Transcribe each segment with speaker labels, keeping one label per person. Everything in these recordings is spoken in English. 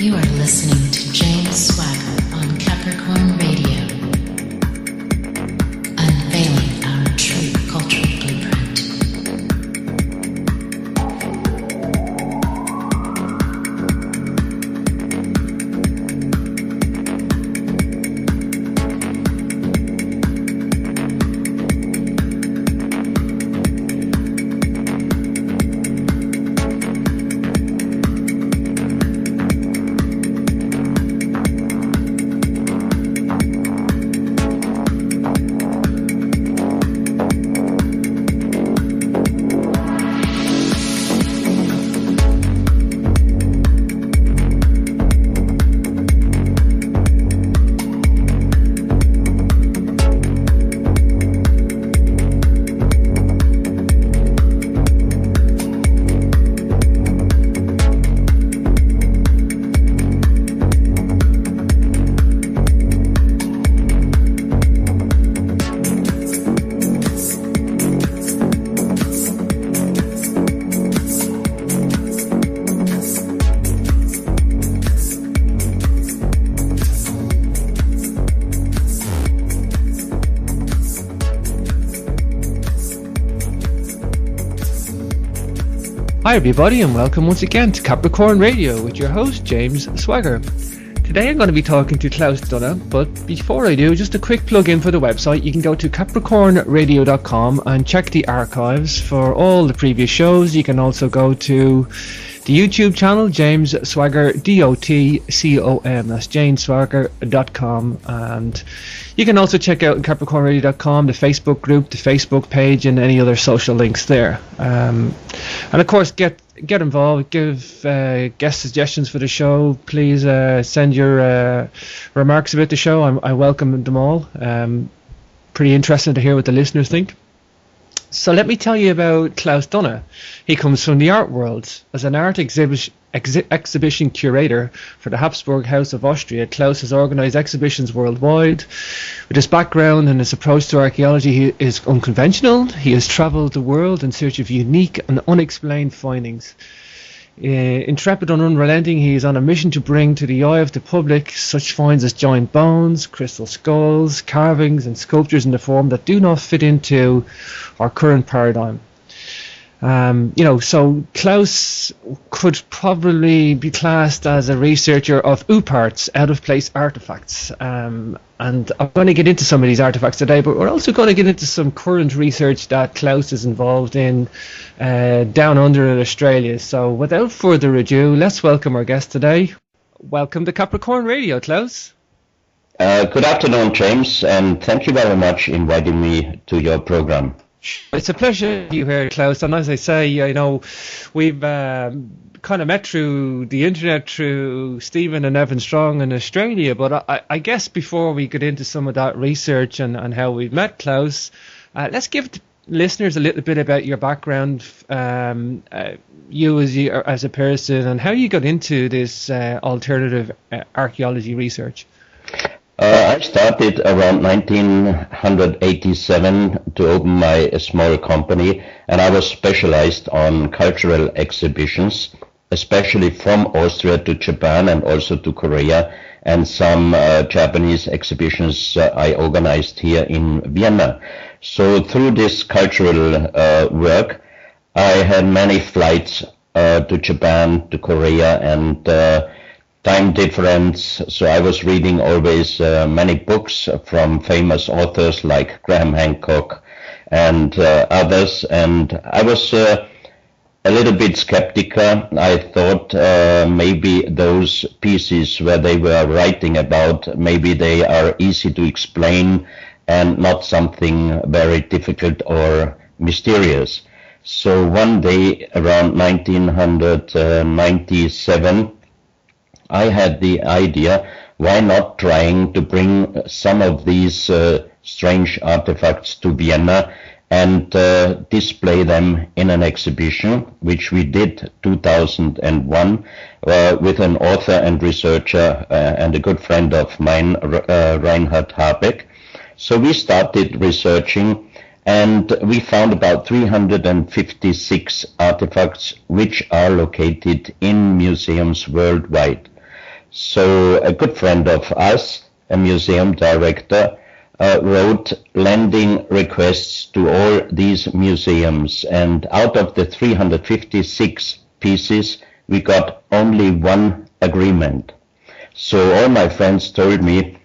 Speaker 1: You are listening to James Swagger on Capricorn Radio, unveiling our true cultural blueprint.
Speaker 2: Hi everybody, and welcome once again to Capricorn Radio with your host James Swagger. Today I'm going to be talking to Klaus Dona, but before I do, just a quick plug in for the website. You can go to capricornradio.com and check the archives for all the previous shows. You can also go to the YouTube channel, James Swagger, DOTCOM, that's jameswagger.com, and you can also check out capricornradio.com, the Facebook group, the Facebook page, and any other social links there. And of course, get involved, give guest suggestions for the show. Please send your remarks about the show. I welcome them all. Pretty interested to hear what the listeners think. So let me tell you about Klaus Dona. He comes from the art world. As an art exhibition curator for the Habsburg House of Austria, Klaus has organised exhibitions worldwide. With his background and his approach to archaeology, he is unconventional. He has travelled the world in search of unique and unexplained findings. Intrepid and unrelenting, he is on a mission to bring to the eye of the public such finds as giant bones, crystal skulls, carvings and sculptures in the form that do not fit into our current paradigm. So Klaus could probably be classed as a researcher of parts, out-of-place artifacts. And I'm going to get into some of these artifacts today, but we're also going to get into some current research that Klaus is involved in down under in Australia. So without further ado, let's welcome our guest today. Welcome to Capricorn Radio, Klaus.
Speaker 3: Good afternoon, James, and thank you very much for inviting me to your program.
Speaker 2: It's a pleasure to have you here, Klaus. And as I say, we've kind of met through the internet through Stephen and Evan Strong in Australia. But I guess before we get into some of that research and how we've met, Klaus, let's give the listeners a little bit about your background, you as a person, and how you got into this alternative archaeology research.
Speaker 3: I started around 1987 to open my small company, and I was specialized on cultural exhibitions, especially from Austria to Japan and also to Korea, and some Japanese exhibitions I organized here in Vienna. So through this cultural work, I had many flights to Japan, to Korea, and time difference, so I was reading always many books from famous authors like Graham Hancock and others, and I was a little bit skeptical. I thought maybe those pieces where they were writing about, maybe they are easy to explain and not something very difficult or mysterious. So one day around 1997, I had the idea, why not trying to bring some of these strange artifacts to Vienna and display them in an exhibition, which we did 2001 with an author and researcher and a good friend of mine, Reinhard Habeck. So we started researching, and we found about 356 artifacts which are located in museums worldwide. So a good friend of us, a museum director, wrote lending requests to all these museums, and out of the 356 pieces, we got only one agreement. So all my friends told me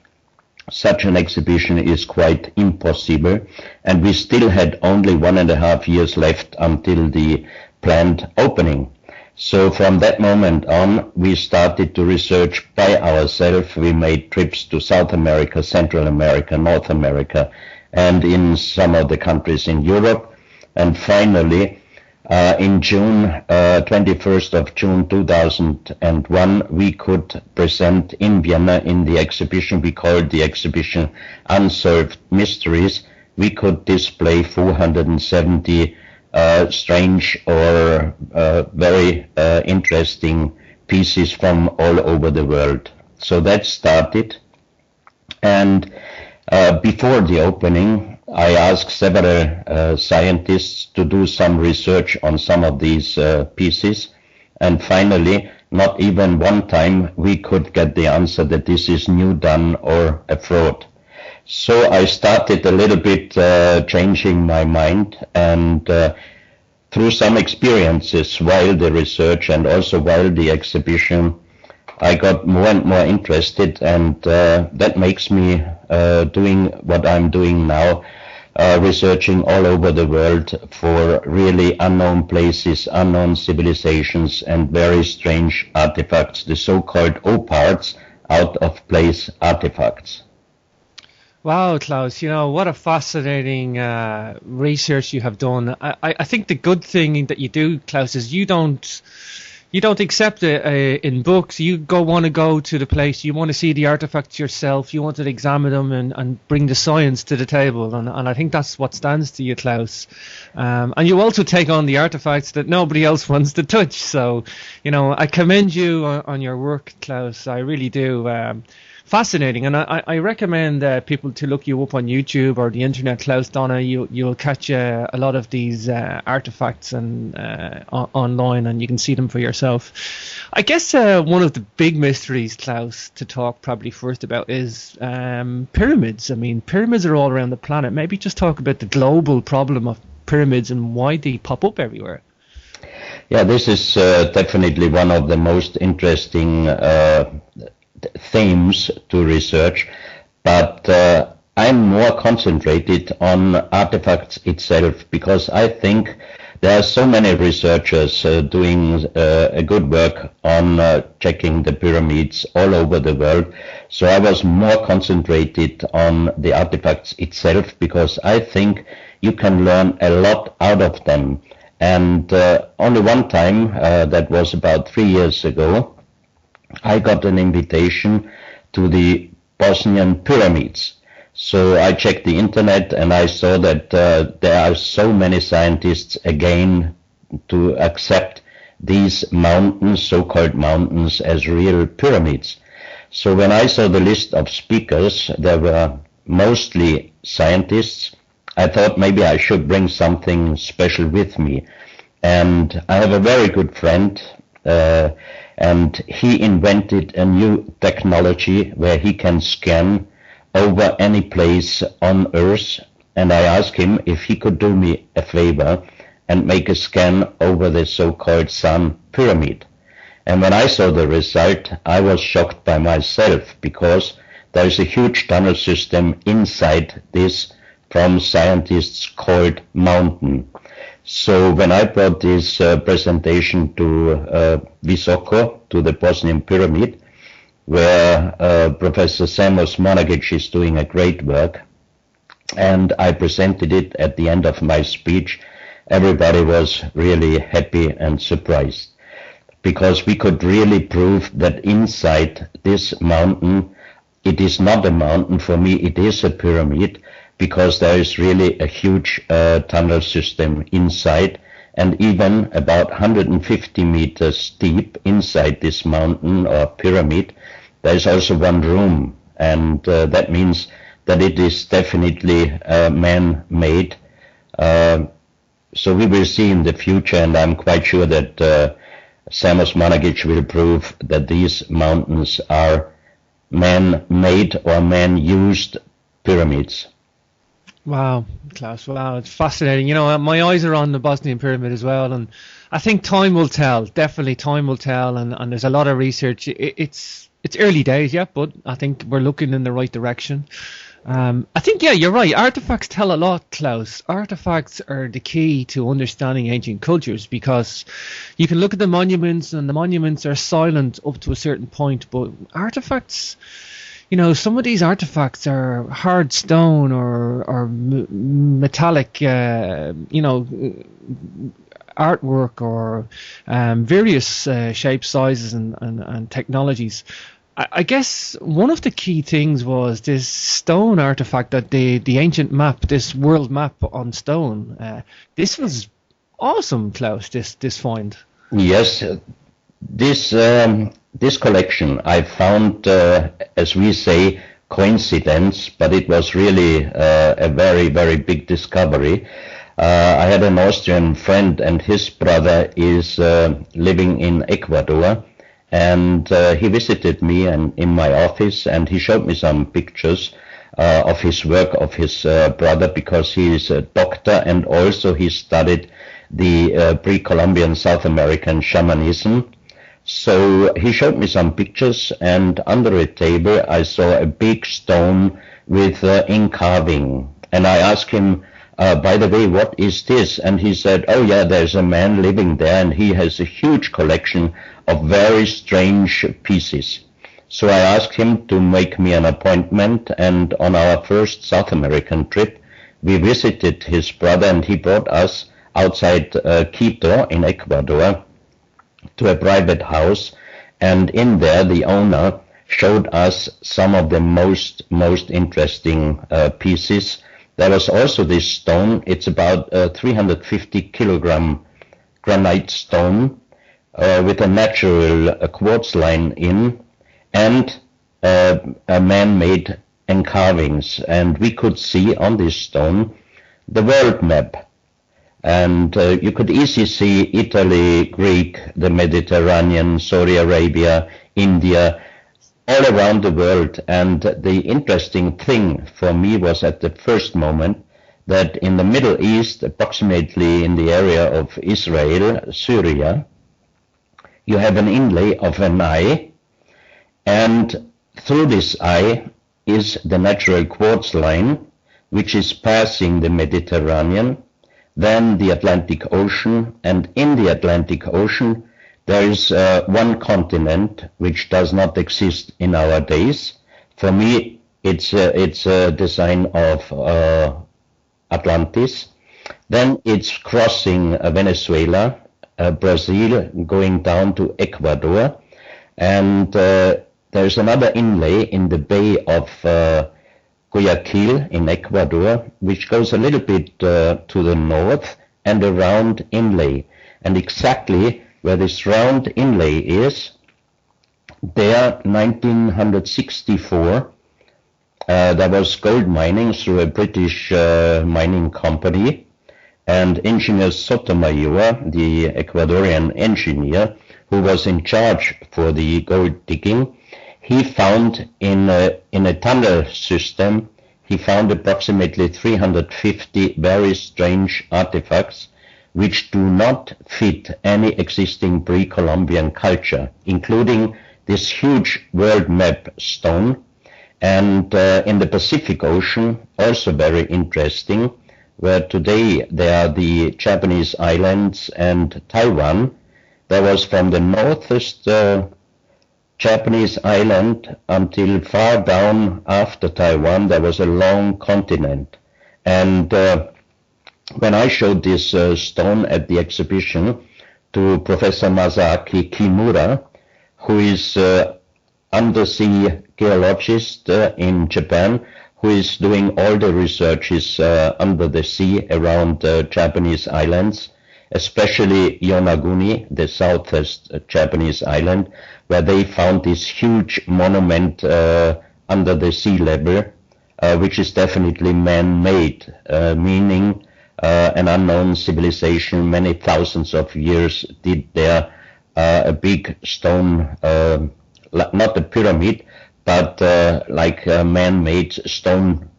Speaker 3: such an exhibition is quite impossible, and we still had only 1.5 years left until the planned opening. So from that moment on, we started to research by ourselves. We made trips to South America, Central America, North America, and in some of the countries in Europe. And finally, in June, 21st of June 2001, we could present in Vienna in the exhibition we called the exhibition Unsolved Mysteries. We could display 470 strange or very interesting pieces from all over the world. So that started, and before the opening, I asked several scientists to do some research on some of these pieces, and finally, not even one time we could get the answer that this is new done or a fraud. So I started a little bit changing my mind, and through some experiences while the research and also while the exhibition, I got more and more interested, and that makes me doing what I'm doing now, researching all over the world for really unknown places, unknown civilizations, and very strange artifacts, the so-called OPARTs, out-of-place artifacts.
Speaker 2: Wow, Klaus, what a fascinating research you have done. I think the good thing that you do, Klaus, is you don't accept it in books. You want to go to the place, you want to see the artifacts yourself, you want to examine them and bring the science to the table. And I think that's what stands to you, Klaus. And you also take on the artifacts that nobody else wants to touch. So, I commend you on your work, Klaus. I really do. Fascinating, and I recommend people to look you up on YouTube or the internet, Klaus Dona. You'll catch a lot of these artifacts and online, and you can see them for yourself. I guess one of the big mysteries, Klaus, to talk probably first about is pyramids. I mean, pyramids are all around the planet. Maybe just talk about the global problem of pyramids and why they pop up everywhere.
Speaker 3: Yeah, this is definitely one of the most interesting themes to research, but I'm more concentrated on artifacts itself, because I think there are so many researchers doing a good work on checking the pyramids all over the world. So I was more concentrated on the artifacts itself, because I think you can learn a lot out of them. And only one time, that was about 3 years ago, I got an invitation to the Bosnian pyramids. So I checked the internet and I saw that there are so many scientists again to accept these mountains, so-called mountains, as real pyramids. So when I saw the list of speakers, there were mostly scientists. I thought maybe I should bring something special with me. And I have a very good friend, and he invented a new technology where he can scan over any place on Earth. And I asked him if he could do me a favor and make a scan over the so-called Sun Pyramid. And when I saw the result, I was shocked by myself, because there is a huge tunnel system inside this, from scientists called mountain. So when I brought this presentation to Visoko, to the Bosnian pyramid, where Professor Samos Monagic is doing a great work, and I presented it at the end of my speech, everybody was really happy and surprised, because we could really prove that inside this mountain, it is not a mountain. For me, it is a pyramid, because there is really a huge tunnel system inside, and even about 150 meters deep inside this mountain or pyramid, there is also one room, and that means that it is definitely man-made. So we will see in the future, and I'm quite sure that Samos Managic will prove that these mountains are man-made or man-used pyramids.
Speaker 2: Wow, Klaus, wow, it's fascinating. My eyes are on the Bosnian pyramid as well, and I think time will tell. Definitely time will tell, and there's a lot of research. It's early days, yeah, but I think we're looking in the right direction. I think, yeah, you're right. Artifacts tell a lot, Klaus. Artifacts are the key to understanding ancient cultures, because you can look at the monuments, and the monuments are silent up to a certain point, but artifacts, some of these artifacts are hard stone or metallic, artwork, or various shapes, sizes, and technologies. I guess one of the key things was this stone artifact, that the ancient map, this world map on stone. This was awesome, Klaus, this find.
Speaker 3: Yes, this collection I found, as we say, coincidence, but it was really a very, very big discovery. I had an Austrian friend, and his brother is living in Ecuador, and he visited me in my office, and he showed me some pictures of his work, of his brother, because he is a doctor, and also he studied the pre-Columbian South American shamanism. So he showed me some pictures, and under a table I saw a big stone with ink carving, and I asked him, by the way, what is this? And he said, oh yeah, there's a man living there, and he has a huge collection of very strange pieces. So I asked him to make me an appointment, and on our first South American trip, we visited his brother, and he brought us outside Quito in Ecuador to a private house, and in there the owner showed us some of the most interesting pieces. There was also this stone. It's about 350 kilogram granite stone with a natural quartz line in, and a man-made engravings. And we could see on this stone the world map. And you could easily see Italy, Greek, the Mediterranean, Saudi Arabia, India, all around the world. And the interesting thing for me was at the first moment that in the Middle East, approximately in the area of Israel, Syria, you have an inlay of an eye, and through this eye is the natural quartz line, which is passing the Mediterranean, then the Atlantic Ocean, and in the Atlantic Ocean there is one continent which does not exist in our days. For me, it's a design of Atlantis. Then it's crossing Venezuela, Brazil, going down to Ecuador, and there's another inlay in the Bay of Guayaquil in Ecuador, which goes a little bit to the north and a round inlay. And exactly where this round inlay is, there, 1964, there was gold mining through a British mining company, and Engineer Sotomayor, the Ecuadorian engineer who was in charge for the gold digging, he found in a tunnel system, he found approximately 350 very strange artifacts which do not fit any existing pre-Columbian culture, including this huge world map stone. And in the Pacific Ocean, also very interesting, where today there are the Japanese islands and Taiwan. There was from the northest Japanese island until far down after Taiwan, there was a long continent. And when I showed this stone at the exhibition to Professor Masaaki Kimura, who is undersea geologist in Japan, who is doing all the researches under the sea around Japanese islands, especially Yonaguni, the southest Japanese island, where they found this huge monument under the sea level, which is definitely man-made, meaning an unknown civilization many thousands of years did there a big stone, not a pyramid, but like a man-made stone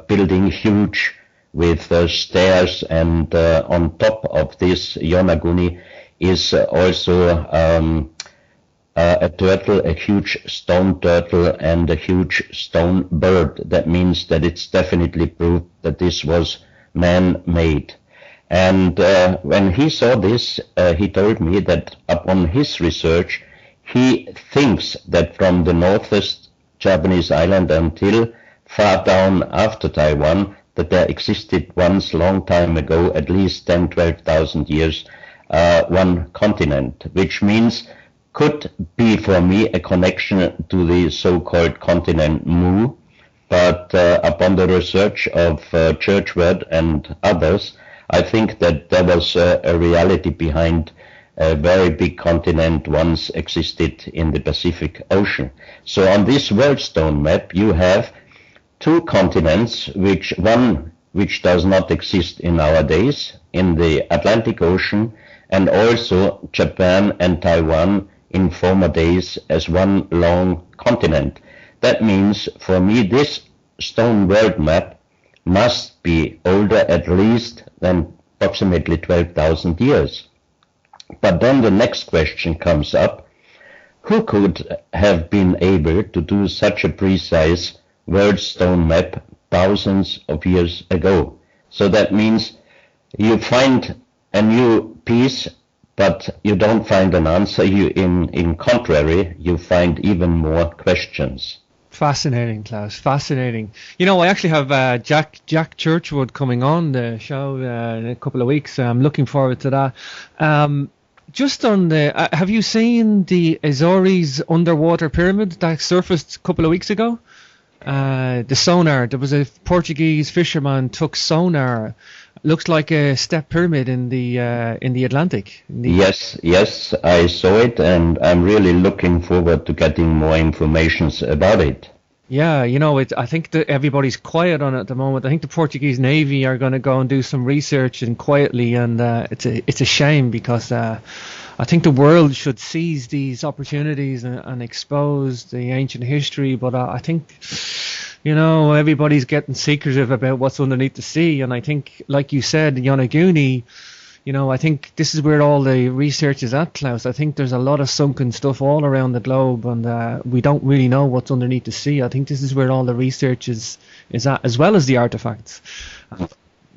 Speaker 3: building, huge, with stairs, and on top of this Yonaguni is also a turtle, a huge stone turtle, and a huge stone bird. That means that it's definitely proof that this was man-made. And when he saw this, he told me that upon his research, he thinks that from the northwest Japanese island until far down after Taiwan, that there existed once long time ago, at least 12,000 years, one continent, which means could be for me a connection to the so-called continent Mu, but upon the research of Churchward and others, I think that there was a reality behind a very big continent once existed in the Pacific Ocean. So on this world stone map you have two continents, one which does not exist in our days, in the Atlantic Ocean, and also Japan and Taiwan in former days as one long continent. That means for me this stone world map must be older at least than approximately 12,000 years. But then the next question comes up: who could have been able to do such a precise world stone map thousands of years ago? So that means you find a new piece, but you don't find an answer. In contrary, you find even more questions.
Speaker 2: Fascinating, Klaus. Fascinating. You know, I actually have Jack Churchwood coming on the show in a couple of weeks. I'm looking forward to that. Just on the, have you seen the Azores underwater pyramid that surfaced a couple of weeks ago? The sonar. There was a Portuguese fisherman took sonar. Looks like a step pyramid in the Atlantic.
Speaker 3: Yes, I saw it, and I'm really looking forward to getting more information about it.
Speaker 2: Yeah, you know, I think that everybody's quiet on it at the moment. I think the Portuguese Navy are going to go and do some research and quietly, and it's a shame because I think the world should seize these opportunities and expose the ancient history. But I think, you know, everybody's getting secretive about what's underneath the sea. And I think, like you said, Yonaguni, you know, I think this is where all the research is at, Klaus. I think there's a lot of sunken stuff all around the globe, and we don't really know what's underneath the sea. I think this is where all the research is at, as well as the artifacts.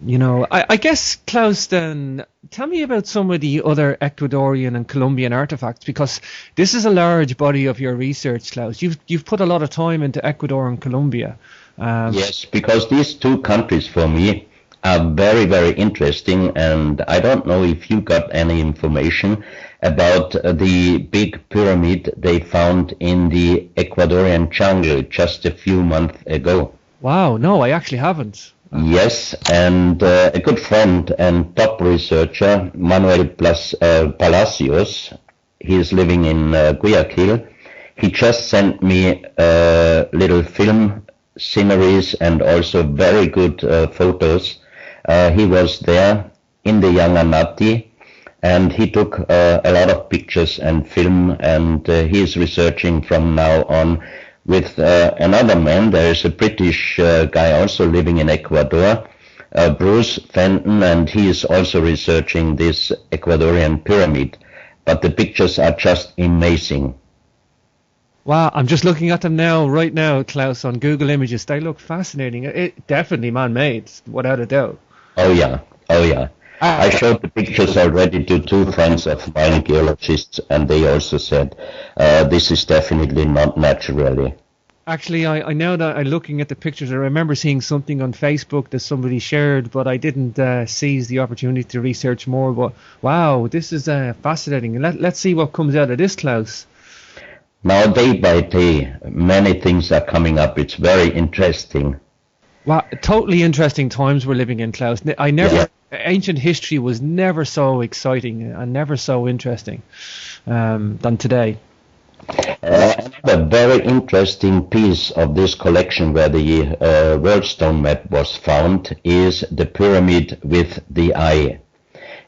Speaker 2: You know, I guess, Klaus, then tell me about some of the other Ecuadorian and Colombian artifacts, because this is a large body of your research, Klaus. You've put a lot of time into Ecuador and Colombia.
Speaker 3: Yes, because these two countries for me are very, very interesting, and I don't know if you got any information about the big pyramid they found in the Ecuadorian jungle just a few months ago.
Speaker 2: Wow, no, I actually haven't.
Speaker 3: Yes, and a good friend and top researcher, Manuel Palacios, he is living in Guayaquil. He just sent me little film sceneries and also very good photos. He was there in the Yanganati, and he took a lot of pictures and film, and he is researching from now on with another man. There is a British guy also living in Ecuador, Bruce Fenton, and he is also researching this Ecuadorian pyramid. But the pictures are just amazing.
Speaker 2: Wow, I'm just looking at them right now, Klaus, on Google Images. They look fascinating. It definitely man-made, without a doubt.
Speaker 3: Oh yeah. I showed the pictures already to two friends of mine, geologists, and they also said this is definitely not naturally.
Speaker 2: Actually, I now that I'm looking at the pictures, I remember seeing something on Facebook that somebody shared, but I didn't seize the opportunity to research more. But wow, this is fascinating. Let's see what comes out of this, Klaus.
Speaker 3: Now, day by day, many things are coming up. It's very interesting.
Speaker 2: Wow, totally interesting times we're living in, Klaus. Ancient history was never so exciting and never so interesting than today.
Speaker 3: Another very interesting piece of this collection where the world stone map was found is the pyramid with the eye.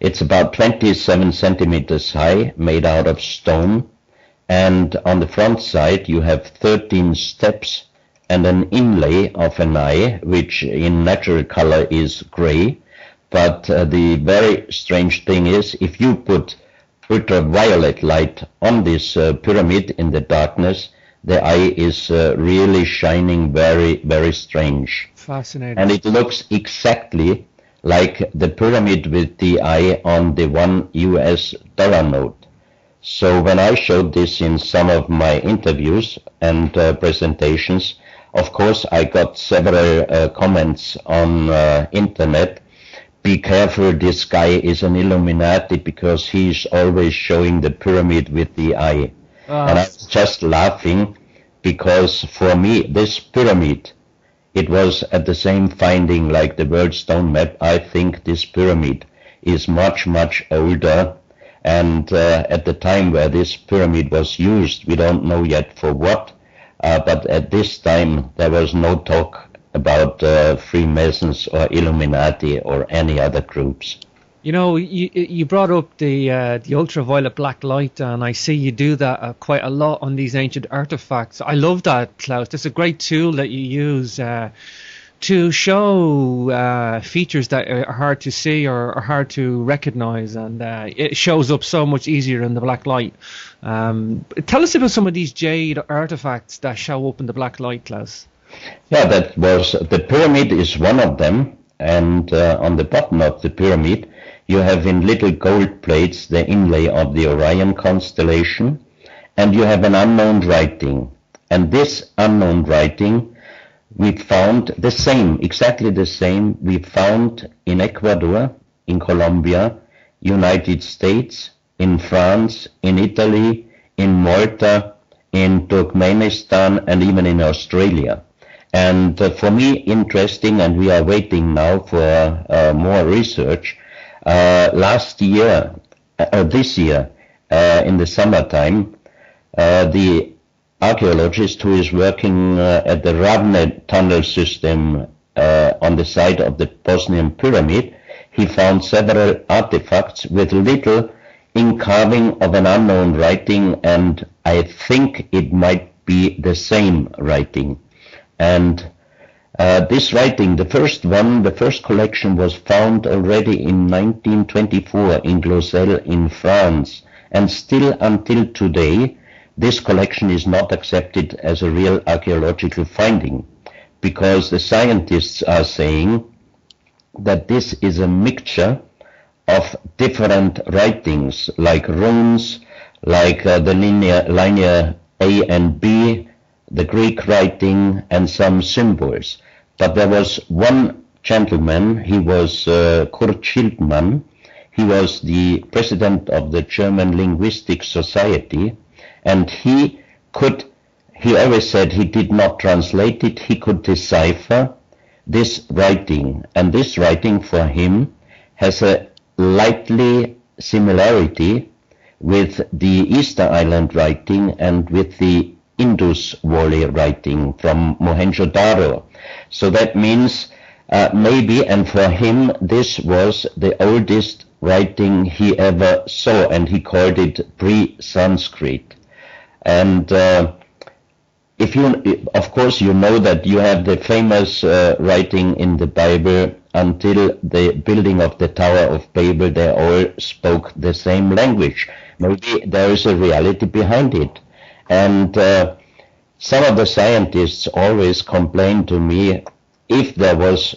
Speaker 3: It's about 27 centimeters high, made out of stone. And on the front side, you have 13 steps and an inlay of an eye, which in natural color is gray. But the very strange thing is, if you put ultraviolet light on this pyramid in the darkness, the eye is really shining very, very strange.
Speaker 2: Fascinating.
Speaker 3: And it looks exactly like the pyramid with the eye on the $1 US note. So when I showed this in some of my interviews and presentations, of course I got several comments on internet. Be careful, this guy is an Illuminati because he's always showing the pyramid with the eye. And I was just laughing because for me, this pyramid, it was at the same finding like the world stone map. I think this pyramid is much, much older. And at the time where this pyramid was used, we don't know yet for what, but at this time there was no talk about Freemasons or Illuminati or any other groups.
Speaker 2: You know, you brought up the ultraviolet black light, and I see you do that quite a lot on these ancient artifacts. I love that, Klaus. That's a great tool that you use to show features that are hard to see or hard to recognize, and it shows up so much easier in the black light. Tell us about some of these jade artifacts that show up in the black light, Klaus.
Speaker 3: Yeah, the pyramid is one of them, and on the bottom of the pyramid you have in little gold plates the inlay of the Orion constellation, and you have an unknown writing. And this unknown writing we found the same, exactly the same, we found in Ecuador, in Colombia, United States, in France, in Italy, in Malta, in Turkmenistan, and even in Australia. And for me, interesting, and we are waiting now for more research. This year, in the summertime, the archaeologist who is working at the Ravne tunnel system on the site of the Bosnian pyramid, he found several artifacts with little incarving of an unknown writing, and I think it might be the same writing. And this writing, the first collection was found already in 1924 in Glosel in France, and still until today this collection is not accepted as a real archaeological finding, because the scientists are saying that this is a mixture of different writings, like runes, like the linear A and B, the Greek writing, and some symbols. But there was one gentleman, he was Kurt Schildmann, he was the president of the German Linguistic Society, and he always said he did not translate it, he could decipher this writing, and this writing for him has a lightly similarity with the Easter Island writing and with the Indus Valley writing from Mohenjo-Daro. So that means maybe, and for him, this was the oldest writing he ever saw, and he called it pre-Sanskrit. And if you, of course, you know that you have the famous writing in the Bible, until the building of the Tower of Babel, they all spoke the same language. Maybe there is a reality behind it. And some of the scientists always complain to me, if there was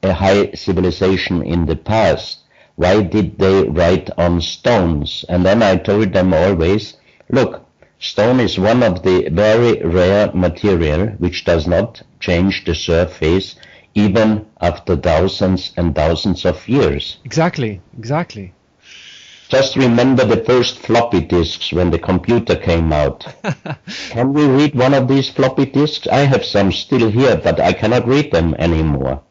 Speaker 3: a high civilization in the past, why did they write on stones? And then I told them always, look, stone is one of the very rare material which does not change the surface even after thousands and thousands of years.
Speaker 2: Exactly.
Speaker 3: Just remember the first floppy disks when the computer came out. Can we read one of these floppy disks? I have some still here, but I cannot read them anymore.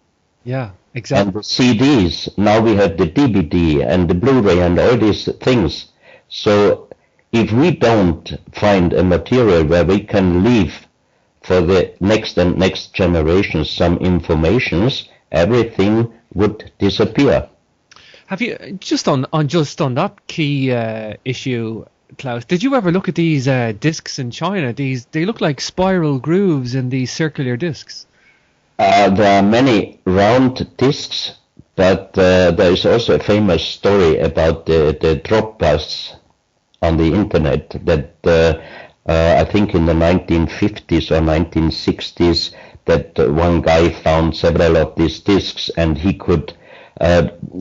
Speaker 2: Yeah, exactly.
Speaker 3: And the CDs, now we have the DVD and the Blu-ray and all these things. So if we don't find a material where we can leave for the next and next generations some informations, everything would disappear.
Speaker 2: Have you just on that key issue, Klaus? Did you ever look at these discs in China? They look like spiral grooves in these circular discs.
Speaker 3: There are many round discs, but there is also a famous story about the drop bus on the internet that I think in the 1950s or 1960s that one guy found several of these discs and he could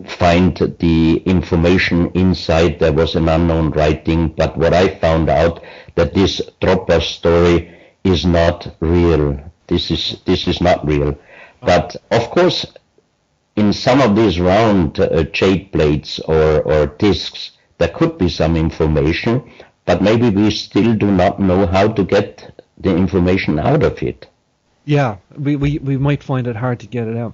Speaker 3: find the information inside. There was an unknown writing, but what I found out that this drop bus story is not real. This is not real. But of course, in some of these round jade plates or discs, there could be some information, but maybe we still do not know how to get the information out of it.
Speaker 2: Yeah, we might find it hard to get it out.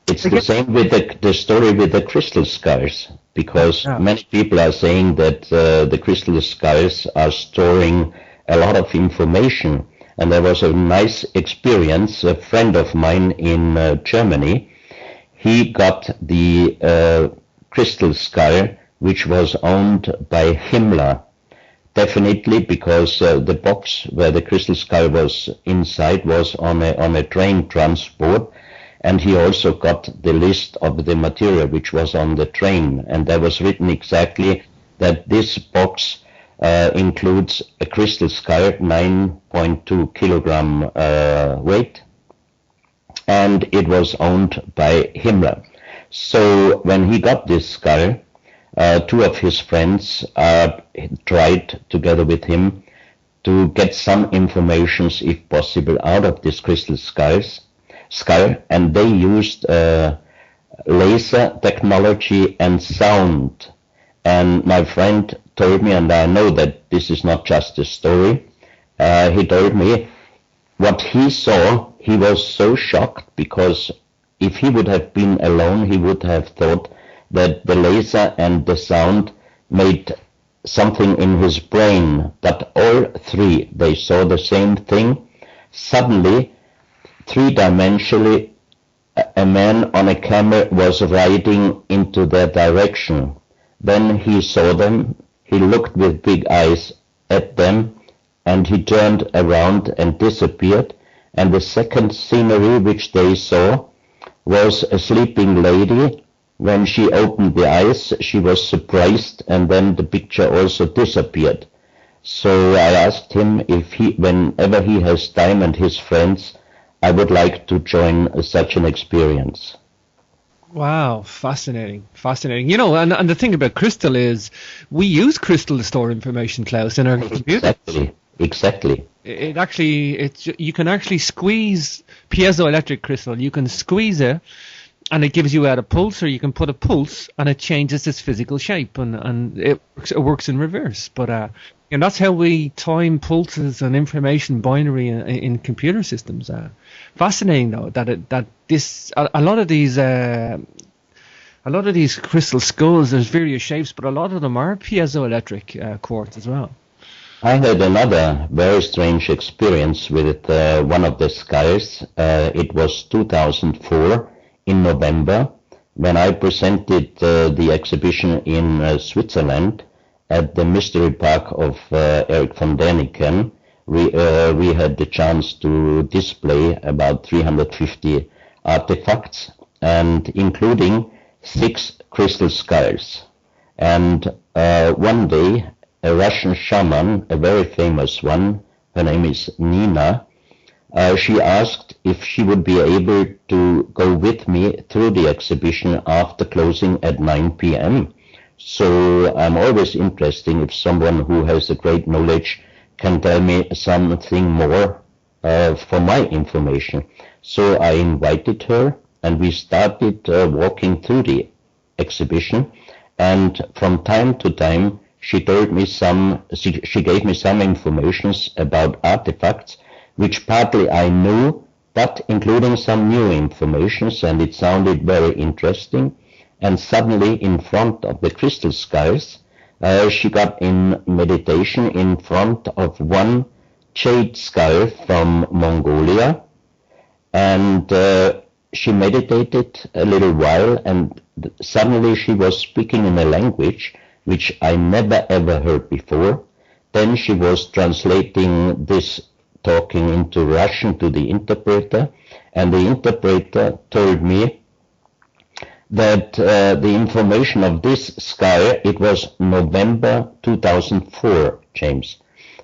Speaker 3: It's the same with the story with the crystal skulls, because many people are saying that the crystal skulls are storing a lot of information. And there was a nice experience. A friend of mine in Germany, he got the crystal skull, which was owned by Himmler. Definitely because the box where the crystal skull was inside was on a train transport, and he also got the list of the material which was on the train, and there was written exactly that this box includes a crystal skull, 9.2 kilogram weight, and it was owned by Himmler. So when he got this skull, two of his friends tried together with him to get some information, if possible, out of this crystal skull, and they used laser technology and sound. And my friend told me, and I know that this is not just a story, he told me what he saw. He was so shocked because if he would have been alone, he would have thought that the laser and the sound made something in his brain, but all three, they saw the same thing. Suddenly, three-dimensionally, a man on a camel was riding into their direction. Then he saw them, he looked with big eyes at them, and he turned around and disappeared. And the second scenery which they saw was a sleeping lady. When she opened the eyes, she was surprised, and then the picture also disappeared. So I asked him if whenever he has time and his friends, I would like to join such an experience.
Speaker 2: Wow, fascinating. You know, and the thing about crystal is we use crystal to store information, Klaus, in our computer.
Speaker 3: Exactly.
Speaker 2: You can actually squeeze piezoelectric crystal. You can squeeze it, and it gives you out a pulse, or you can put a pulse, and it changes its physical shape, and it works in reverse. But and that's how we time pulses and information binary in computer systems. Fascinating though that a lot of these crystal skulls, there's various shapes, but a lot of them are piezoelectric quartz as well.
Speaker 3: I had another very strange experience with one of the skulls. It was 2004 in November when I presented the exhibition in Switzerland at the Mystery Park of Erich von Däniken. We had the chance to display about 350 artifacts, and including 6 crystal skulls. And one day, a Russian shaman, a very famous one, her name is Nina, she asked if she would be able to go with me through the exhibition after closing at 9 p.m. So I'm always interested if someone who has a great knowledge can tell me something more for my information. So I invited her, and we started walking through the exhibition, and from time to time she gave me some information about artifacts, which partly I knew, but including some new information, and it sounded very interesting. And suddenly, in front of the crystal skulls, she got in meditation in front of one jade skull from Mongolia, and she meditated a little while, and suddenly she was speaking in a language which I never ever heard before. Then she was translating this talking into Russian to the interpreter, and the interpreter told me that the information of this sky, it was November 2004, James,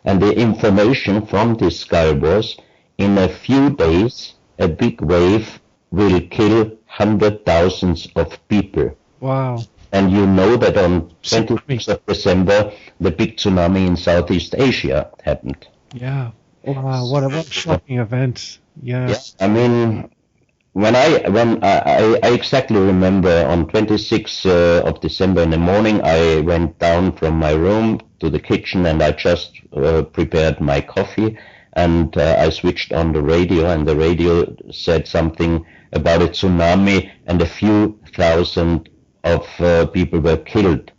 Speaker 3: and the information from this sky was, in a few days, a big wave will kill hundred thousands of people.
Speaker 2: Wow.
Speaker 3: And you know that on 26th of December, the big tsunami in Southeast Asia happened.
Speaker 2: Yeah. Wow, what a shocking event. Yeah.
Speaker 3: Yes, I mean, when I exactly remember on 26th of December in the morning, I went down from my room to the kitchen and I just prepared my coffee, and I switched on the radio, and the radio said something about a tsunami and a few thousand of people were killed.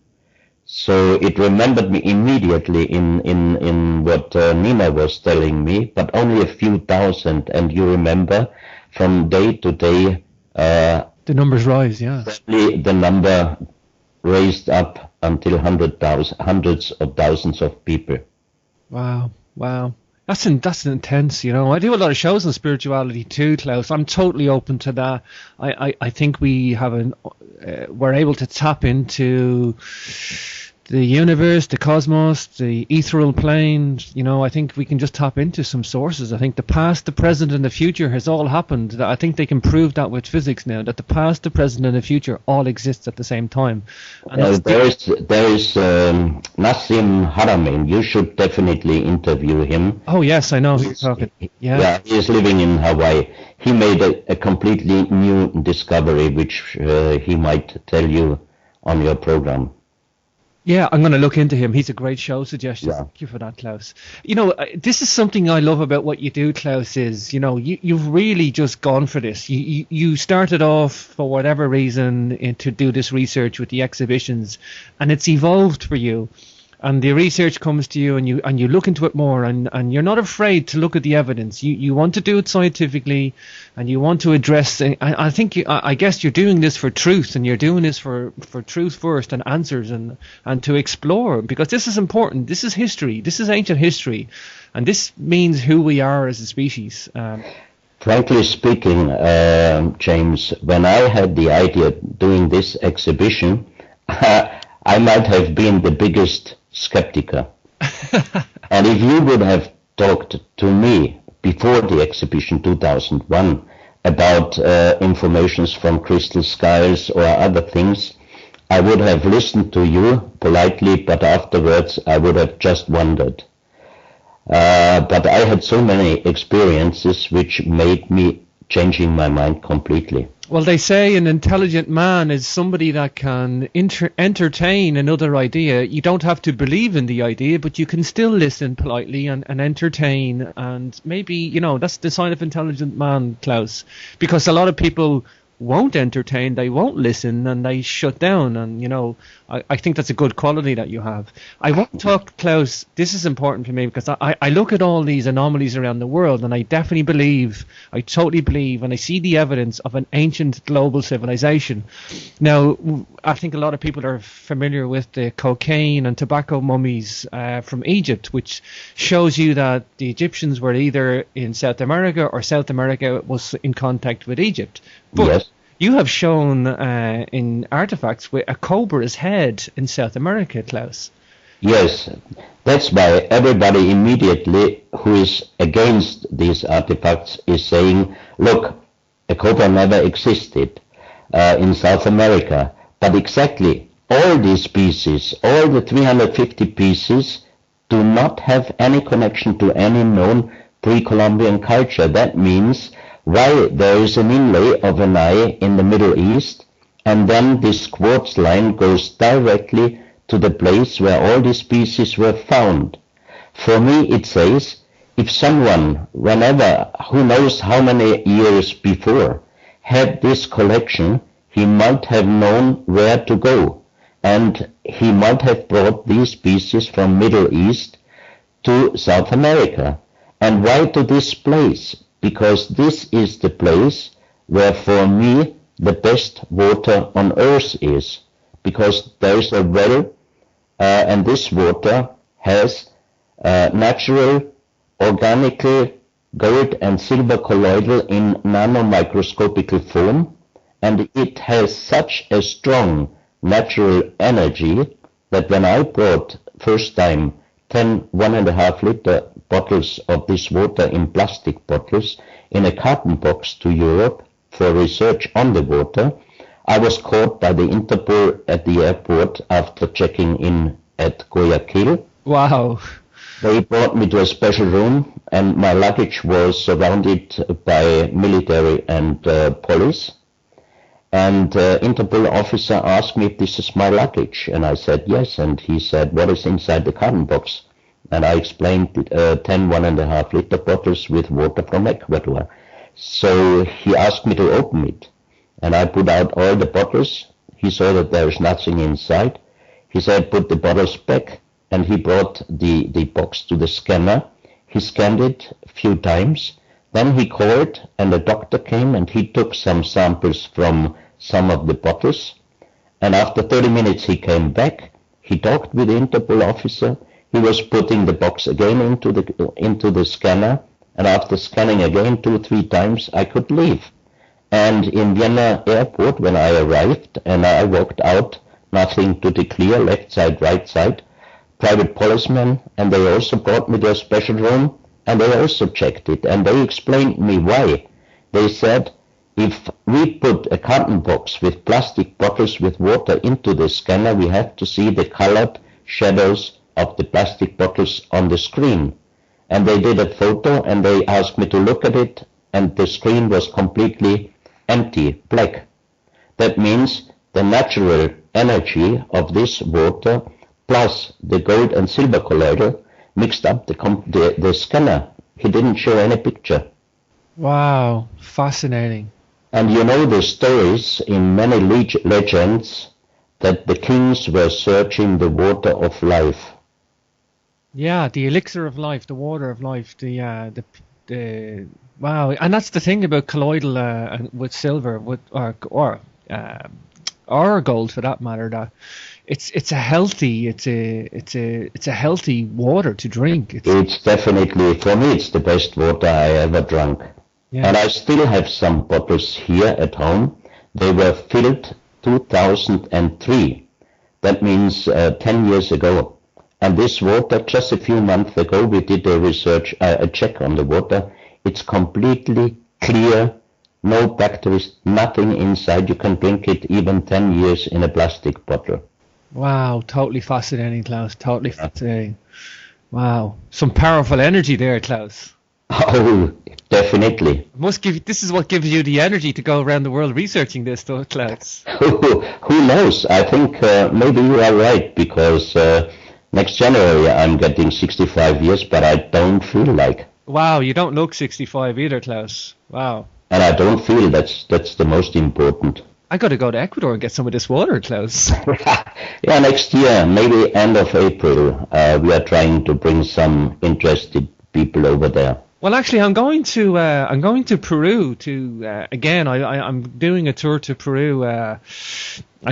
Speaker 3: So it remembered me immediately in what Nina was telling me, but only a few thousand. And you remember, from day to day,
Speaker 2: the numbers rise. Yeah,
Speaker 3: the number raised up until hundreds of thousands of people.
Speaker 2: Wow, wow. That's intense, you know. I do a lot of shows on spirituality too, Klaus. I'm totally open to that. I think we have we're able to tap into the universe, the cosmos, the ethereal plane. You know, I think we can just tap into some sources. I think the past, the present, and the future has all happened. I think they can prove that with physics now, that the past, the present, and the future all exist at the same time. And
Speaker 3: there is Nassim Haramein. You should definitely interview him.
Speaker 2: Oh yes, I know who you're talking.
Speaker 3: Yeah, he is living in Hawaii. He made a completely new discovery, which he might tell you on your program.
Speaker 2: Yeah, I'm going to look into him. He's a great show suggestion. Yeah. Thank you for that, Klaus. You know, this is something I love about what you do, Klaus, is, you know, you've really just gone for this. You started off, for whatever reason, to do this research with the exhibitions, and it's evolved for you. And the research comes to you, and you look into it more, and you're not afraid to look at the evidence. You want to do it scientifically, and you want to address. I guess you're doing this for truth, and you're doing this for truth first and answers, and to explore, because this is important. This is history. This is ancient history, and this means who we are as a species.
Speaker 3: Frankly speaking, James, when I had the idea of doing this exhibition, I might have been the biggest skeptica. And if you would have talked to me before the exhibition 2001 about informations from crystal skies or other things, I would have listened to you politely, but afterwards I would have just wondered. But I had so many experiences which made me changing my mind completely.
Speaker 2: Well, they say an intelligent man is somebody that can entertain another idea. You don't have to believe in the idea, but you can still listen politely and entertain. And maybe, you know, that's the sign of intelligent man, Klaus. Because a lot of people won't entertain, they won't listen, and they shut down. And, you know, I think that's a good quality that you have. I won't talk, Klaus, this is important for me, because I look at all these anomalies around the world, and I definitely believe, I totally believe, and I see the evidence of an ancient global civilization. Now, I think a lot of people are familiar with the cocaine and tobacco mummies from Egypt, which shows you that the Egyptians were either in South America, or South America was in contact with Egypt. But yes. You have shown in artifacts with a cobra's head in South America, Klaus.
Speaker 3: Yes, that's why everybody immediately who is against these artifacts is saying, look, a cobra never existed in South America. But exactly all these pieces, all the 350 pieces, do not have any connection to any known pre-Columbian culture. That means why there is an inlay of an eye in the Middle East, and then this quartz line goes directly to the place where all these pieces were found. For me, it says, if someone, whenever, who knows how many years before, had this collection, he might have known where to go, and he might have brought these pieces from Middle East to South America. And why to this place? Because this is the place where, for me, the best water on earth is, because there is a well, and this water has natural, organic gold and silver colloidal in nanomicroscopical form, and it has such a strong natural energy that when I brought first time 10 1.5 liter bottles of this water in plastic bottles in a carton box to Europe for research on the water, I was caught by the Interpol at the airport after checking in at Guayaquil.
Speaker 2: Wow.
Speaker 3: They brought me to a special room, and my luggage was surrounded by military and police. And Interpol officer asked me if this is my luggage, and I said yes. And he said, what is inside the carton box? And I explained 10 1.5 liter bottles with water from Ecuador. So he asked me to open it, and I put out all the bottles. He saw that there is nothing inside. He said, put the bottles back, and he brought the box to the scanner. He scanned it a few times. Then he called, and a doctor came, and he took some samples from some of the bottles. And after 30 minutes he came back. He talked with the Interpol officer. He was putting the box again into the scanner. And after scanning again 2-3 times, I could leave. And in Vienna airport, when I arrived and I walked out, nothing to declare, left side, right side, private policemen, and they also brought me to a special room, and they also checked it, and they explained me why. They said, if we put a carton box with plastic bottles with water into the scanner, we have to see the colored shadows of the plastic bottles on the screen. And they did a photo, and they asked me to look at it, and the screen was completely empty, black. That means the natural energy of this water plus the gold and silver colloidal mixed up the scanner. He didn't show any picture.
Speaker 2: Wow, fascinating.
Speaker 3: And you know the stories in many legends that the kings were searching the water of life.
Speaker 2: Yeah, the elixir of life, the water of life, the wow, and that's the thing about colloidal and with silver, or gold for that matter, that it's a healthy water to drink.
Speaker 3: It's definitely, for me, it's the best water I ever drank. Yeah. And I still have some bottles here at home. They were filled 2003. That means 10 years ago. And this water, just a few months ago, we did a check on the water. It's completely clear, no bacteria, nothing inside. You can drink it even 10 years in a plastic bottle.
Speaker 2: Wow, totally fascinating, Klaus. Totally fascinating. Wow, some powerful energy there, Klaus.
Speaker 3: Oh, definitely.
Speaker 2: This is what gives you the energy to go around the world researching this, though, Klaus.
Speaker 3: Who knows? I think maybe you are right, because next January I'm getting 65 years, but I don't feel like.
Speaker 2: Wow, you don't look 65 either, Klaus. Wow.
Speaker 3: And I don't feel that's the most important.
Speaker 2: I got to go to Ecuador and get some of this water, Klaus.
Speaker 3: Yeah, next year, maybe end of April, we are trying to bring some interested people over there.
Speaker 2: Well, actually, I'm going to Peru to again. I'm doing a tour to Peru. I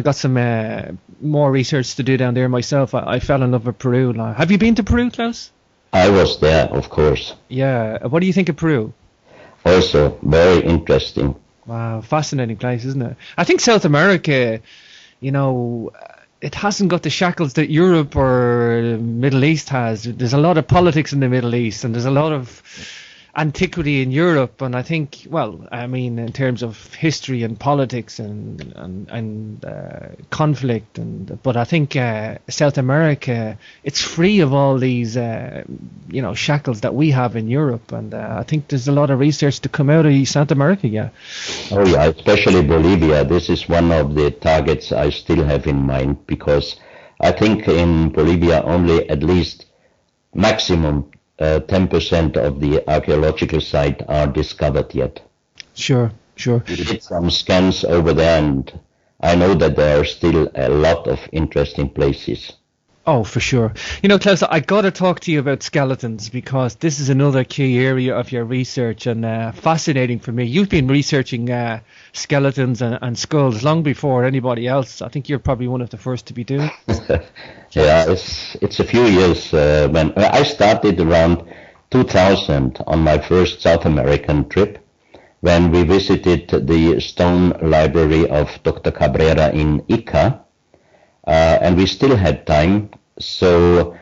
Speaker 2: got some more research to do down there myself. I fell in love with Peru. Have you been to Peru, Klaus?
Speaker 3: I was there, of course.
Speaker 2: Yeah. What do you think of Peru?
Speaker 3: Also, very interesting.
Speaker 2: Wow, fascinating place, isn't it? I think South America, you know, it hasn't got the shackles that Europe or the Middle East has. There's a lot of politics in the Middle East, and there's a lot of antiquity in Europe. And I think, well, I mean, in terms of history and politics and conflict, but I think South America, it's free of all these, shackles that we have in Europe. And I think there's a lot of research to come out of South America. Yeah.
Speaker 3: Oh yeah, especially Bolivia. This is one of the targets I still have in mind, because I think in Bolivia only at least maximum 10% of the archaeological site are discovered yet.
Speaker 2: Sure.
Speaker 3: We did some scans over there, and I know that there are still a lot of interesting places.
Speaker 2: Oh, for sure. Klaus, I got to talk to you about skeletons because this is another key area of your research and fascinating for me. You've been researching skeletons and skulls long before anybody else. I think you're probably one of the first to be doing it.
Speaker 3: Yeah, it's a few years when I started around 2000 on my first South American trip when we visited the stone library of Dr. Cabrera in Ica. And we still had time, so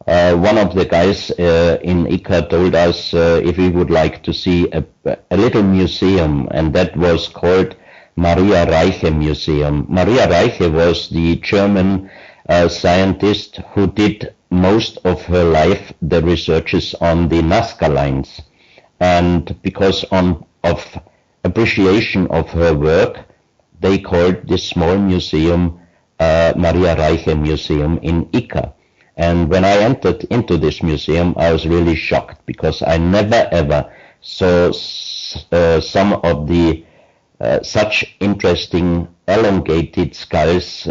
Speaker 3: one of the guys in Ica told us if we would like to see a little museum, and that was called Maria Reiche Museum. Maria Reiche was the German scientist who did most of her life the researches on the Nazca lines, and because of appreciation of her work, they called this small museum Maria Reiche Museum in Ica. And when I entered into this museum, I was really shocked because I never ever saw some of the such interesting elongated skulls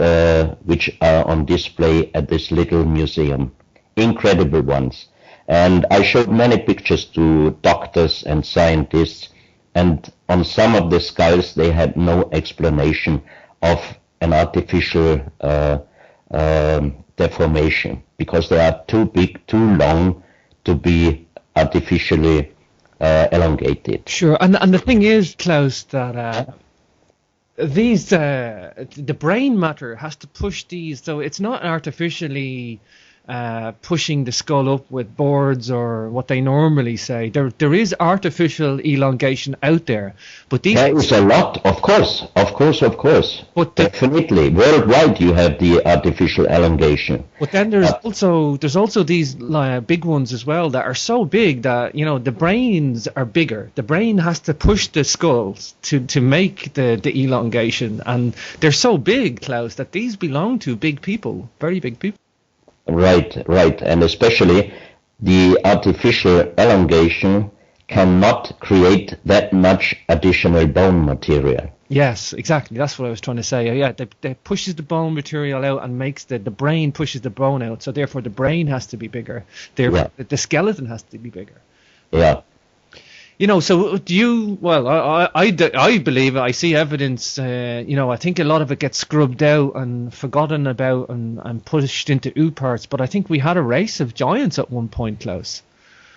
Speaker 3: which are on display at this little museum. Incredible ones. And I showed many pictures to doctors and scientists, and on some of the skulls they had no explanation of an artificial deformation because they are too big, too long to be artificially elongated.
Speaker 2: Sure, and the thing is, Klaus, that the brain matter has to push these, so it's not artificially pushing the skull up with boards or what they normally say. There is artificial elongation out there, but
Speaker 3: there is a lot, of course. But definitely, worldwide you have the artificial elongation.
Speaker 2: But then there's also these big ones as well that are so big that the brains are bigger. The brain has to push the skulls to make the elongation, and they're so big, Klaus, that these belong to big people, very big people.
Speaker 3: Right, and especially the artificial elongation cannot create that much additional bone material.
Speaker 2: Yes, exactly. That's what I was trying to say. Yeah, they pushes the bone material out and makes the brain pushes the bone out. So therefore, the brain has to be bigger. Therefore, the skeleton has to be bigger.
Speaker 3: Yeah.
Speaker 2: So do you? Well, I believe I see evidence. I think a lot of it gets scrubbed out and forgotten about and pushed into parts. But I think we had a race of giants at one point, Klaus.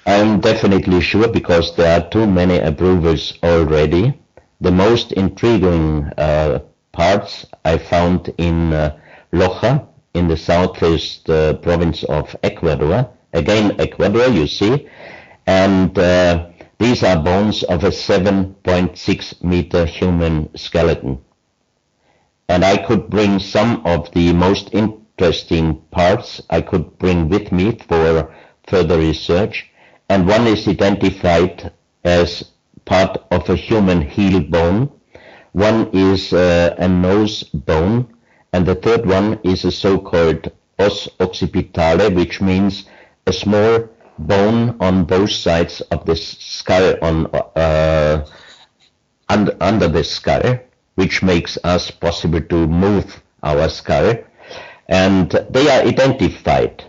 Speaker 3: I'm definitely sure because there are too many approvals already. The most intriguing parts I found in Loja, in the southwest province of Ecuador. Again, Ecuador, you see, and these are bones of a 7.6 meter human skeleton. And I could bring some of the most interesting parts I could bring with me for further research. And one is identified as part of a human heel bone. One is a nose bone. And the third one is a so-called os occipitale, which means a small bone on both sides of the skull under the skull, which makes us possible to move our skull, and they are identified.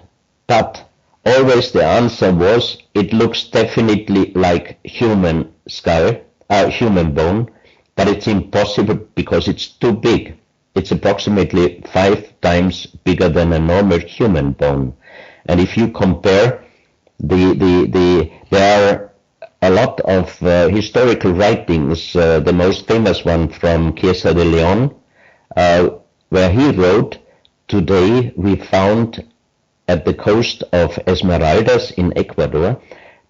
Speaker 3: But always the answer was it looks definitely like human skull, human bone, but it's impossible because it's too big. It's approximately 5 times bigger than a normal human bone, and if you compare there are a lot of historical writings, the most famous one from Chiesa de Leon, where he wrote, "Today we found at the coast of Esmeraldas in Ecuador,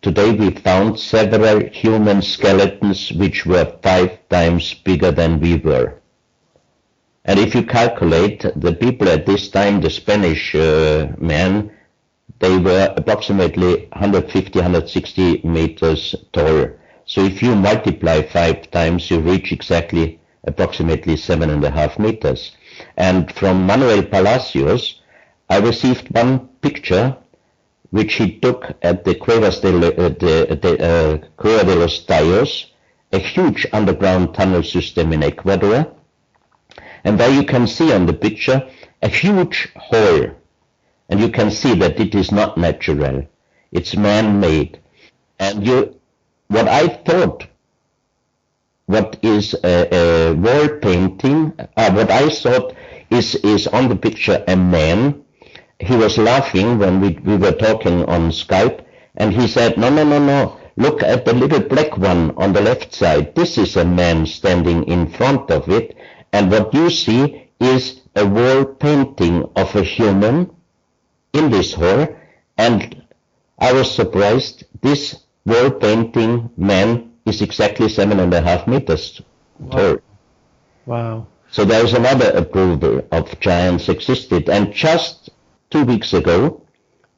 Speaker 3: today we found several human skeletons which were 5 times bigger than we were." And if you calculate the people at this time, the Spanish men, they were approximately 150, 160 meters tall. So if you multiply 5 times, you reach exactly approximately 7.5 meters. And from Manuel Palacios, I received one picture which he took at the Cueva de los Tallos, a huge underground tunnel system in Ecuador. And there you can see on the picture a huge hole And you can see that it is not natural. It's man-made. And what I thought, what is a wall painting, what I thought is on the picture a man. He was laughing when we were talking on Skype, and he said, no, look at the little black one on the left side. This is a man standing in front of it, and what you see is a wall painting of a human in this hall, and I was surprised. This wall painting man is exactly 7.5 meters tall.
Speaker 2: Wow.
Speaker 3: So there is another approval of giants existed. And just 2 weeks ago,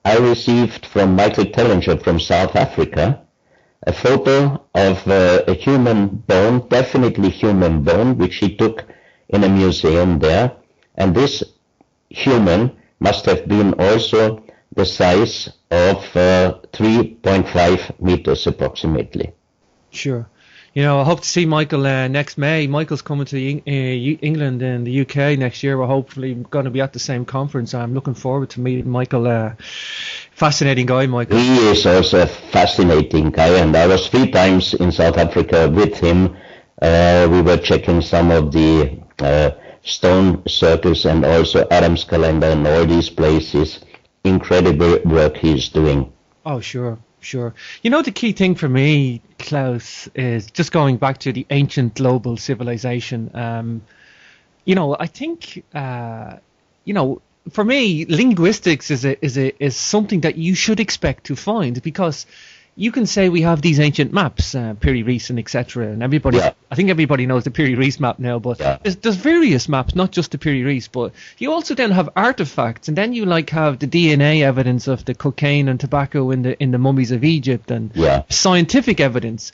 Speaker 3: I received from Michael Tellinger from South Africa a photo of a human bone, definitely human bone, which he took in a museum there. And this human must have been also the size of 3.5 meters approximately.
Speaker 2: Sure. You know, I hope to see Michael next May. Michael's coming to England and the UK next year. We're hopefully going to be at the same conference. I'm looking forward to meeting Michael. Fascinating guy, Michael.
Speaker 3: He is also a fascinating guy, and I was 3 times in South Africa with him. We were checking some of the stone circles and also Adam's calendar and all these places. Incredible work he's doing.
Speaker 2: Oh, sure. You know, the key thing for me, Klaus, is just going back to the ancient global civilization. You know, I think, you know, for me, linguistics is something that you should expect to find, because you can say we have these ancient maps, Piri Reis and etc. And everybody, I think everybody knows the Piri Reis map now, but there's various maps, not just the Piri Reis, but you also then have artifacts, and then you have the DNA evidence of the cocaine and tobacco in the mummies of Egypt, and scientific evidence.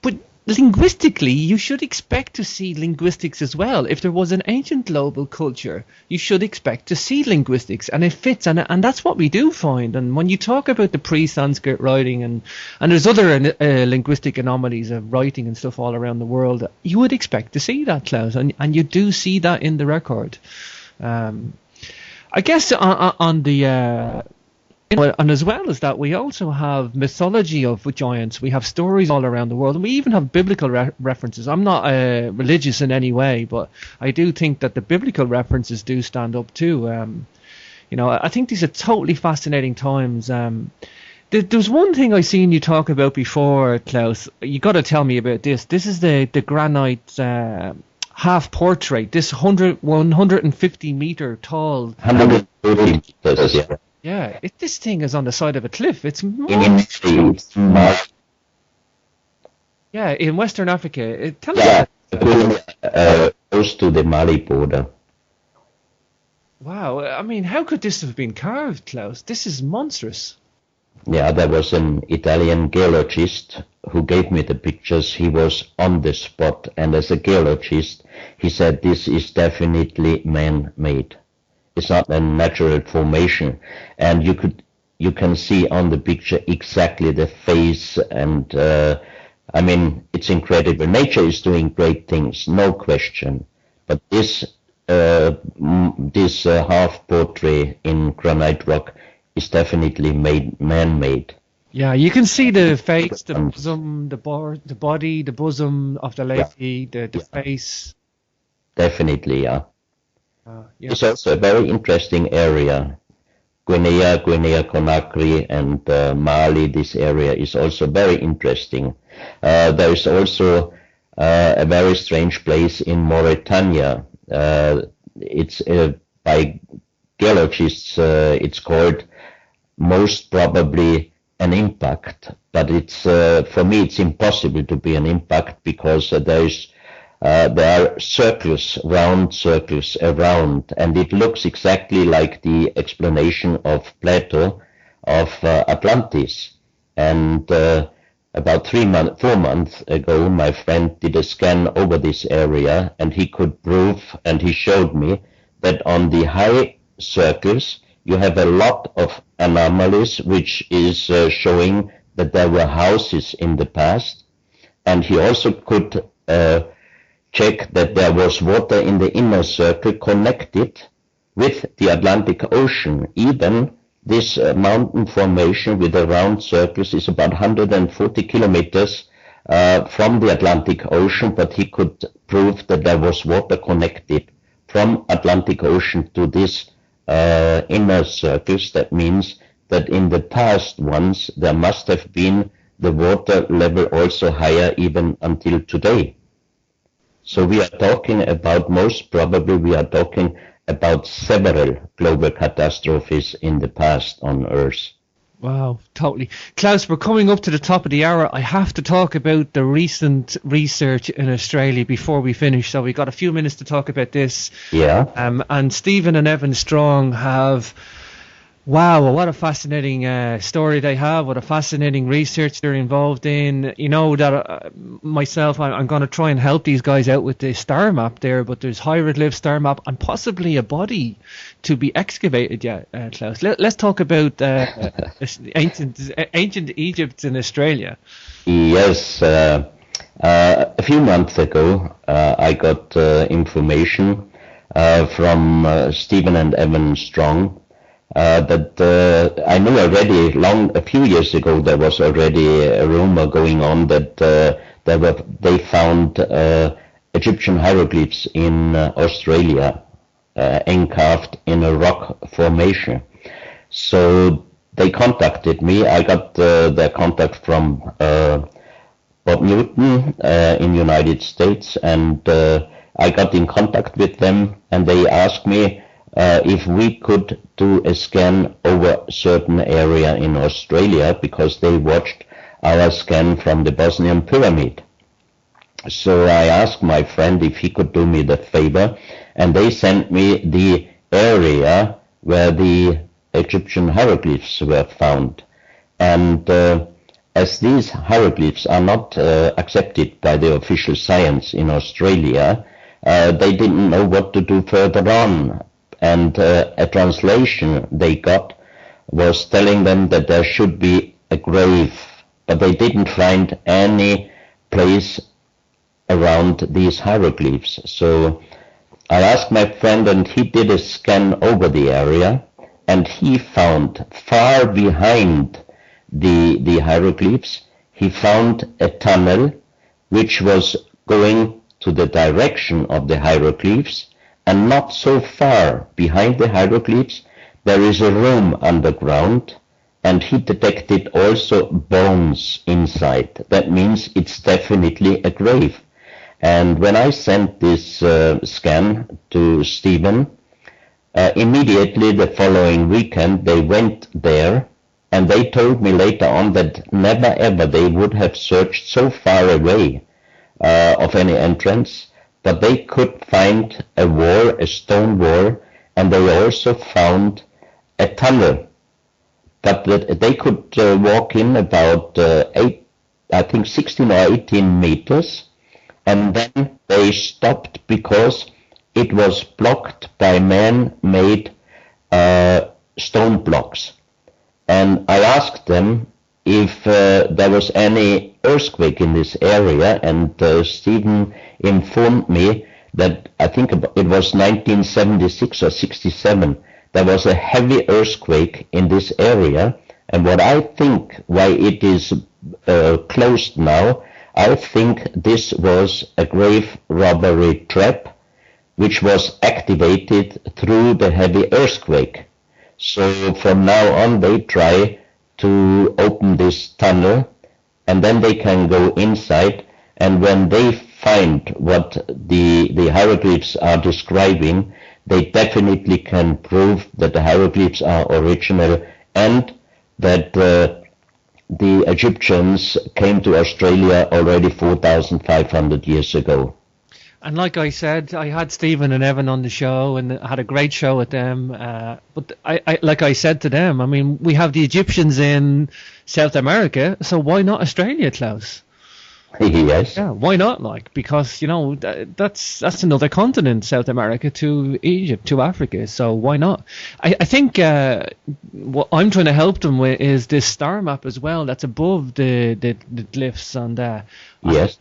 Speaker 2: But linguistically, you should expect to see linguistics as well. If there was an ancient global culture, you should expect to see linguistics, and it fits, and that's what we do find. And when you talk about the pre-Sanskrit writing, and there's other linguistic anomalies of writing and stuff all around the world, you would expect to see that, Klaus, and you do see that in the record. I guess on the and as well as that, we also have mythology of giants. We have stories all around the world, and we even have biblical references. I'm not religious in any way, but I do think that the biblical references do stand up too. You know, I think these are totally fascinating times. There's one thing I seen you talk about before, Klaus. You got to tell me about this. This is the granite half portrait. This 150 meter tall.
Speaker 3: 150 meters, yeah.
Speaker 2: Yeah, this thing is on the side of a cliff. It's yeah, in Western Africa. Tell us.
Speaker 3: Close to the Mali border.
Speaker 2: Wow, I mean, how could this have been carved, Klaus? This is monstrous.
Speaker 3: Yeah, there was an Italian geologist who gave me the pictures. He was on the spot, and as a geologist, he said this is definitely man-made. It's not a natural formation, and you can see on the picture exactly the face, and I mean, it's incredible. Nature is doing great things, no question. But this half portrait in granite rock is definitely man-made.
Speaker 2: Yeah, you can see the face, the bosom, the body, the bosom of the lady, the face.
Speaker 3: Definitely, yeah. It's also a very interesting area. Guinea-Conakry and Mali, this area is also very interesting. There is also a very strange place in Mauritania. It's by geologists, it's called most probably an impact, but it's for me it's impossible to be an impact, because there are circles, round circles around, and it looks exactly like the explanation of Plato of Atlantis. And about 4 months ago, my friend did a scan over this area, and he could prove, and he showed me, that on the high circles you have a lot of anomalies, which is showing that there were houses in the past. And he also could check that there was water in the inner circle connected with the Atlantic Ocean. Even this mountain formation with a round surface is about 140 kilometers from the Atlantic Ocean, but he could prove that there was water connected from Atlantic Ocean to this inner surface. That means that in the past once there must have been the water level also higher even until today. So we are talking about, most probably we are talking about several global catastrophes in the past on Earth.
Speaker 2: Wow, totally. Klaus, we're coming up to the top of the hour. I have to talk about the recent research in Australia before we finish. So we've got a few minutes to talk about this.
Speaker 3: Yeah.
Speaker 2: And Stephen and Evan Strong have... Wow, what a fascinating story they have, what a fascinating research they're involved in. You know that myself, I'm going to try and help these guys out with the star map there, but there's hieroglyph star map and possibly a body to be excavated yet, Klaus. Let's talk about ancient Egypt in Australia.
Speaker 3: Yes, a few months ago I got information from Stephen and Evan Strong. That I knew already a few years ago. There was already a rumor going on that they found Egyptian hieroglyphs in Australia, encarved in a rock formation. So they contacted me. I got their contact from Bob Newton in United States, and I got in contact with them, and they asked me if we could do a scan over a certain area in Australia, because they watched our scan from the Bosnian pyramid. So I asked my friend if he could do me the favor, and they sent me the area where the Egyptian hieroglyphs were found. And as these hieroglyphs are not accepted by the official science in Australia, they didn't know what to do further on. And a translation they got was telling them that there should be a grave, but they didn't find any place around these hieroglyphs. So I asked my friend, and he did a scan over the area, and he found far behind the hieroglyphs, he found a tunnel which was going to the direction of the hieroglyphs. And not so far behind the hieroglyphs, there is a room underground, and he detected also bones inside. That means it's definitely a grave. And when I sent this scan to Stephen, immediately the following weekend they went there, and they told me later on that never ever they would have searched so far away of any entrance. But they could find a wall, a stone wall, and they also found a tunnel. But they could walk in about 16 or 18 meters, and then they stopped because it was blocked by man-made stone blocks. And I asked them if there was any earthquake in this area, and Stephen informed me that I think it was 1976 or 67, there was a heavy earthquake in this area, and what I think why it is closed now, I think this was a grave robbery trap which was activated through the heavy earthquake. So from now on they try to open this tunnel, and then they can go inside, and when they find what the hieroglyphs are describing, they definitely can prove that the hieroglyphs are original and that the Egyptians came to Australia already 4,500 years ago.
Speaker 2: And like I said, I had Stephen and Evan on the show, and I had a great show with them. But I like I said to them, I mean, we have the Egyptians in South America, so why not Australia, Klaus?
Speaker 3: Yes.
Speaker 2: Yeah, why not? Like, because you know that's another continent, South America to Egypt to Africa. So why not? I think what I'm trying to help them with is this star map as well. That's above the glyphs, and
Speaker 3: Yes.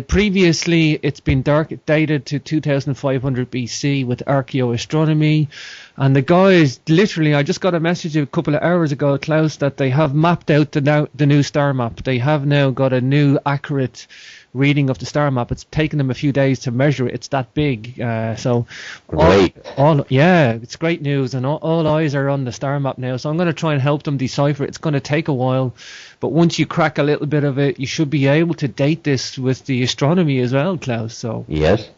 Speaker 2: Previously, it's been dated to 2500 BC with archaeoastronomy. And the guys, literally, I just got a message a couple of hours ago, Klaus, that they have mapped out the new star map. They have now got a new accurate reading of the star map. It's taken them a few days to measure it. It's that big.
Speaker 3: Great.
Speaker 2: It's great news, and all eyes are on the star map now. So I'm going to try and help them decipher it. It's going to take a while, but once you crack a little bit of it, you should be able to date this with the astronomy as well, Klaus. So
Speaker 3: yes.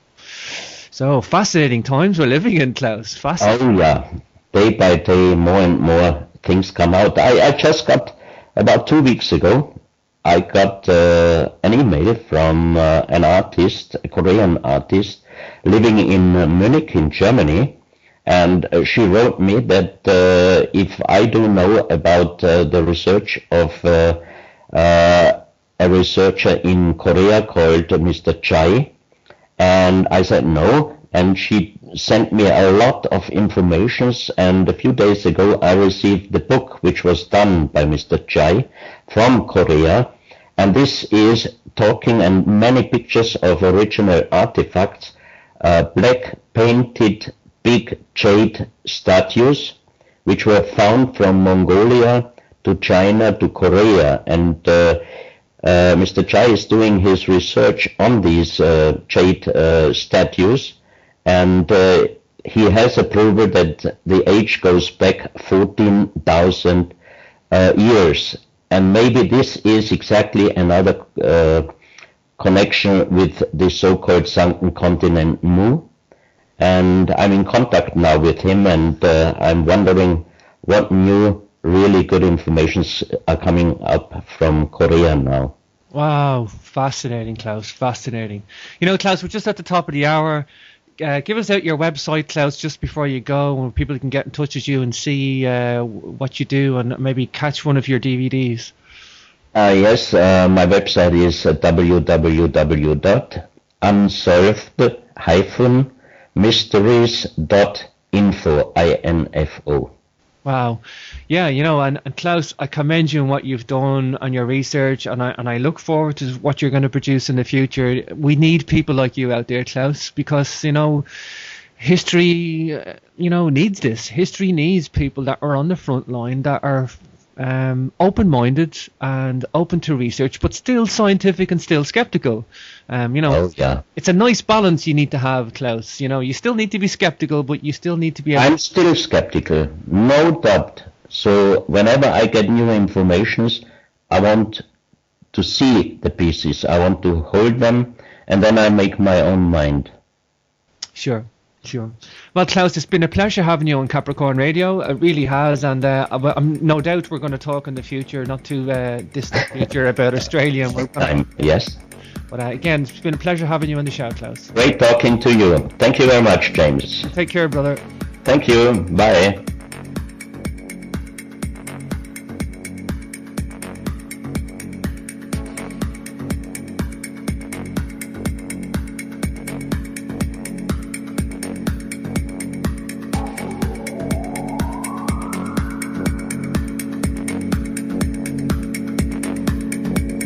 Speaker 2: So fascinating times we're living in, Klaus. Fascinating.
Speaker 3: Oh yeah, day by day, more and more things come out. I just got, about 2 weeks ago, I got an email from an artist, a Korean artist, living in Munich in Germany, and she wrote me that if I do know about the research of a researcher in Korea called Mr. Chai, and I said no, and she sent me a lot of informations, and a few days ago I received the book which was done by Mr. Chai from Korea, and this is talking and many pictures of original artifacts, black painted big jade statues which were found from Mongolia to China to Korea, and Mr. Chai is doing his research on these jade statues, and he has approval that the age goes back 14,000 years, and maybe this is exactly another connection with the so-called sunken continent Mu, and I'm in contact now with him, and I'm wondering what new really good informations are coming up from Korea now.
Speaker 2: Wow, fascinating, Klaus, fascinating. You know, Klaus, we're just at the top of the hour. Give us out your website, Klaus, just before you go, where people can get in touch with you and see what you do and maybe catch one of your DVDs.
Speaker 3: Yes, my website is www.unsolved-mysteries.info, info.
Speaker 2: Wow. Yeah, you know, and Klaus, I commend you on what you've done on your research, and I look forward to what you're going to produce in the future. We need people like you out there, Klaus, because, you know, history, needs this. History needs people that are on the front line, that are open-minded and open to research, but still scientific and still skeptical. It's a nice balance you need to have, Klaus. You know, you still need to be skeptical, but you still need to be...
Speaker 3: I'm still skeptical, no doubt. So whenever I get new informations, I want to see the pieces. I want to hold them, and then I make my own mind.
Speaker 2: Sure. Well, Klaus, it's been a pleasure having you on Capricorn Radio. It really has, and I'm no doubt we're going to talk in the future, not too distant future, about Australia.
Speaker 3: Yes.
Speaker 2: But again, it's been a pleasure having you on the show, Klaus.
Speaker 3: Great talking to you. Thank you very much, James.
Speaker 2: Take care, brother.
Speaker 3: Thank you. Bye.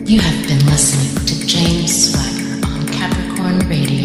Speaker 1: You have been listening to James Swagger on Capricorn Radio.